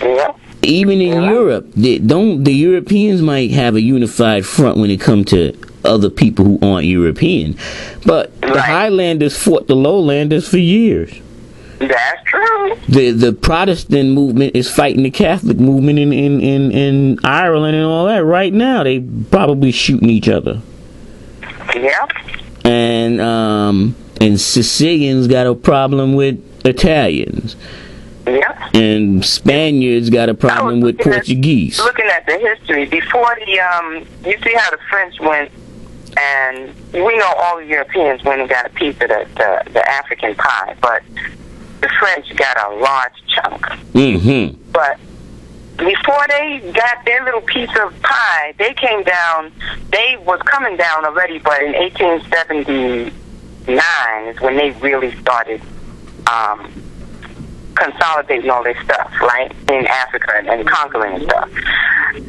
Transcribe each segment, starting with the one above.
Yeah. Even in Europe, the Europeans might have a unified front when it comes to other people who aren't European, but the Highlanders fought the Lowlanders for years. That's true. The Protestant movement is fighting the Catholic movement in Ireland and all that right now. They probably shooting each other. Yeah. And Sicilians got a problem with Italians. Yeah. And Spaniards got a problem with Portuguese. Looking at the history, before you see how the French went, and we know all the Europeans went and got a piece of the African pie, but the French got a large chunk. Mm-hmm. But before they got their little piece of pie, they came down, they was coming down already, but in 1879 is when they really started consolidating all this stuff, right, in Africa and conquering and stuff.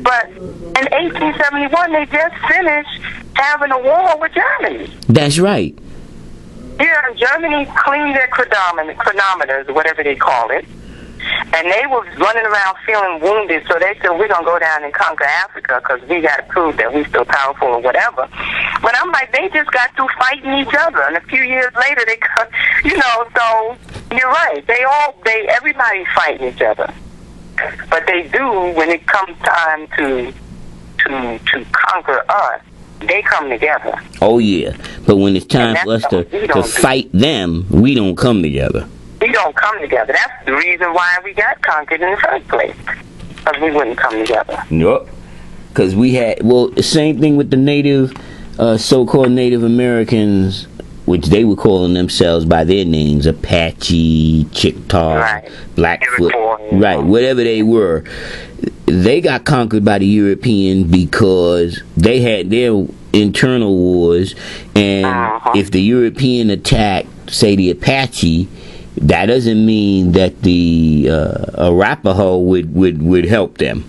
But in 1871, they just finished having a war with Germany. That's right. Yeah, Germany cleaned their chronometers, whatever they call it, and they was running around feeling wounded, so they said, we're going to go down and conquer Africa because we got to prove that we're still powerful or whatever. But I'm like, they just got through fighting each other, and a few years later, they got, so you're right. Everybody's fighting each other. But they do, when it comes time to conquer us, they come together. Oh, yeah. But when it's time for us to fight them, we don't come together. We don't come together. That's the reason why we got conquered in the first place. Because we wouldn't come together. Nope. Because we had, the same thing with the so-called Native Americans, which they were calling themselves by their names, Apache, Chickasaw, Blackfoot, right, whatever they were. They got conquered by the Europeans because they had their internal wars, and if the European attacked, say, the Apache, that doesn't mean that the Arapaho would help them.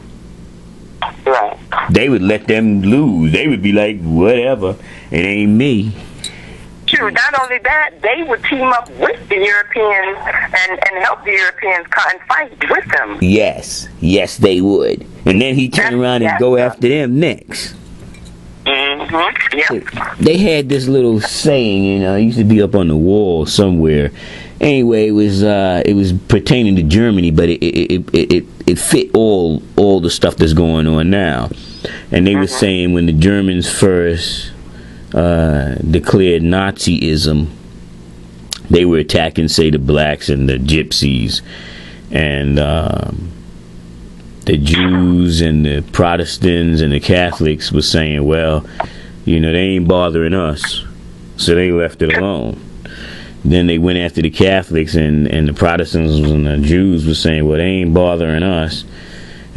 Right. They would let them lose. They would be like, whatever, it ain't me. True. Not only that, they would team up with the Europeans and help the Europeans and fight with them. Yes, they would. And then he turned around and go after them next. Mm-hmm. Yep. They had this little saying, it used to be up on the wall somewhere. Anyway, it was pertaining to Germany, but it fit all the stuff that's going on now. And they were saying when the Germans first declared Nazism, they were attacking, say, the blacks and the gypsies, and the Jews and the Protestants and the Catholics were saying, well, they ain't bothering us, so they left it alone. Then they went after the Catholics, and the Protestants and the Jews were saying, well, they ain't bothering us.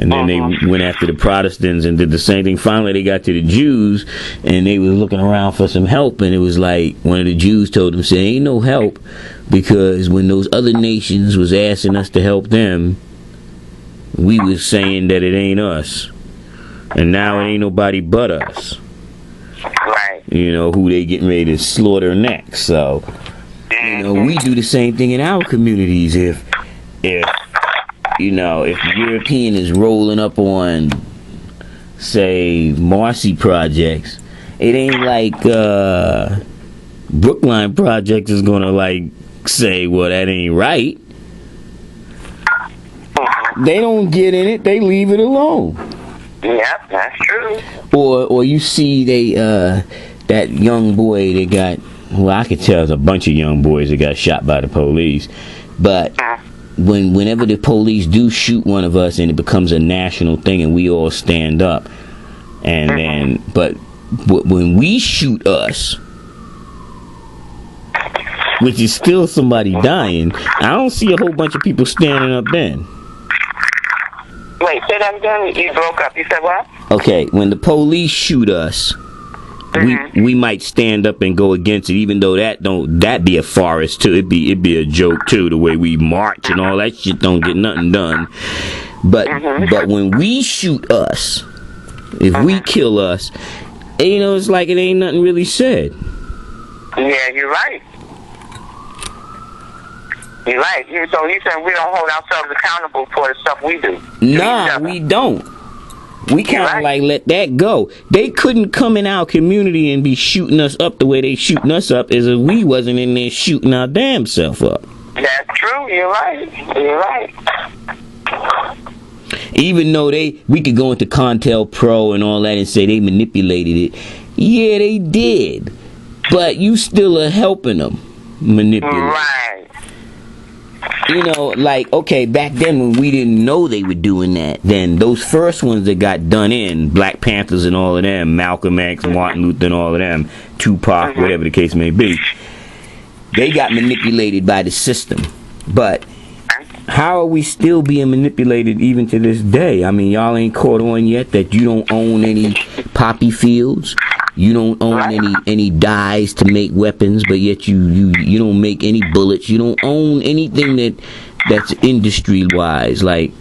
And then they went after the Protestants and did the same thing. Finally, they got to the Jews, and they were looking around for some help. And it was like one of the Jews told them, "Say, ain't no help, because when those other nations was asking us to help them, we was saying that it ain't us, and now it ain't nobody but us. Right. Who they getting ready to slaughter next. So, we do the same thing in our communities. If the European is rolling up on, say, Marcy projects, it ain't like Brookline Project is gonna say, well, that ain't right. They don't get in it, they leave it alone. Yep, that's true. Or you see that young boy that got, I could tell it's a bunch of young boys that got shot by the police, but whenever the police do shoot one of us and it becomes a national thing and we all stand up, and then but when we shoot us, which is still somebody dying, I don't see a whole bunch of people standing up then. Wait, say that again. You broke up. You said what? Okay, when the police shoot us, we might stand up and go against it, even though that be a farce too. It'd be a joke too, the way we march and all that shit don't get nothing done. But when we shoot us, if we kill us, it's like it ain't nothing really said. Yeah, you're right. You're right. So you said we don't hold ourselves accountable for the stuff we do. Nah, we don't. We kind of like let that go. They couldn't come in our community and be shooting us up the way they shooting us up as if we wasn't in there shooting our damn self up. That's true. You're right. You're right. Even though we could go into Contel Pro and all that and say they manipulated it. Yeah, they did. But you still are helping them manipulate. Right. You know, like, okay, back then when we didn't know they were doing that, then those first ones that got done in, Black Panthers and all of them, Malcolm X, Martin Luther and all of them, Tupac, whatever the case may be, they got manipulated by the system. But how are we still being manipulated even to this day? I mean, y'all ain't caught on yet that you don't own any poppy fields. You don't own any dyes to make weapons, but yet you don't make any bullets. You don't own anything that's industry wise. Like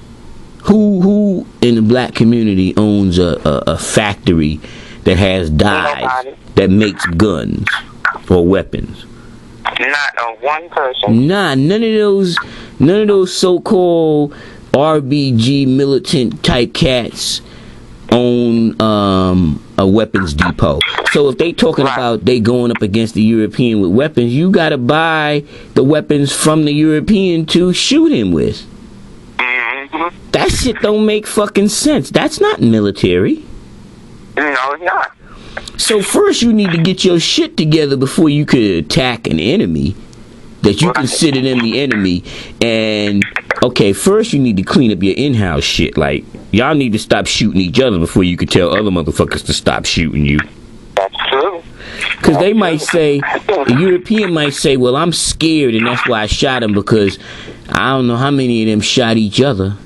who in the black community owns a factory that has dyes that makes guns or weapons? Not a one person. Nah, none of those so-called RBG militant type cats own a weapons depot. So if they talking about they going up against the European with weapons, you gotta buy the weapons from the European to shoot him with. Mm-hmm. That shit don't make fucking sense. That's not military. No, it's not. So first you need to get your shit together before you could attack an enemy that you consider them the enemy. And okay, first you need to clean up your in-house shit. Like, y'all need to stop shooting each other before you can tell other motherfuckers to stop shooting you. That's true. Because they might say, the European might say, well, I'm scared and that's why I shot him, because I don't know how many of them shot each other.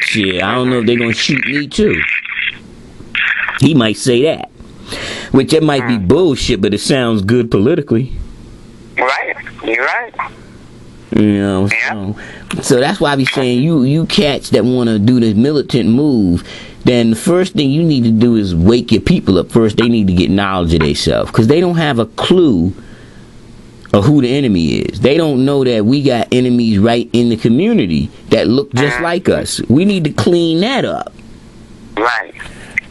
Shit, I don't know if they're going to shoot me too. He might say that. Which it might be bullshit, but it sounds good politically. Right. You're right. You know, so that's why I be saying you cats that want to do this militant move, then the first thing you need to do is wake your people up. First, they need to get knowledge of themselves, because they don't have a clue of who the enemy is. They don't know that we got enemies right in the community that look just like us. We need to clean that up. Right.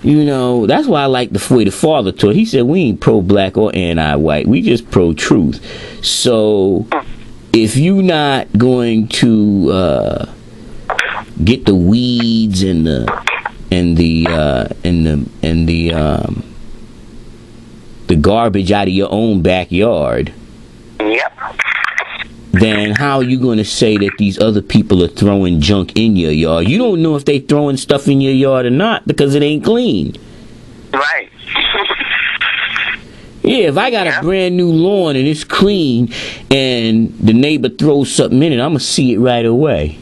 You know, that's why I like the way the father taught. He said, we ain't pro-black or anti-white. We just pro-truth. So, if you not going to get the weeds and the garbage out of your own backyard, yep, then how are you going to say that these other people are throwing junk in your yard? You don't know if they throwing stuff in your yard or not, because it ain't clean. Right. Yeah, if I got a brand new lawn and it's clean and the neighbor throws something in it, I'm going to see it right away.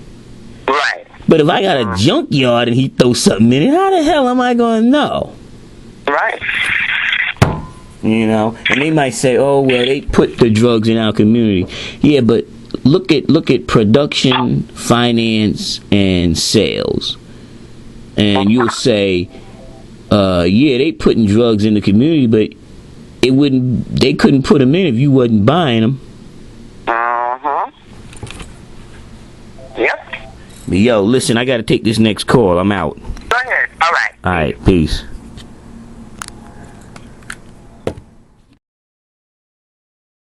Right. But if I got a junkyard and he throws something in it, how the hell am I going to know? Right. You know, and they might say, oh, well, they put the drugs in our community. Yeah, but look at production, finance, and sales. And you'll say, yeah, they putting drugs in the community, but they couldn't put them in if you wasn't buying them. Uh-huh. Yep. Yo, listen, I got to take this next call. I'm out. Go ahead. All right. All right, peace.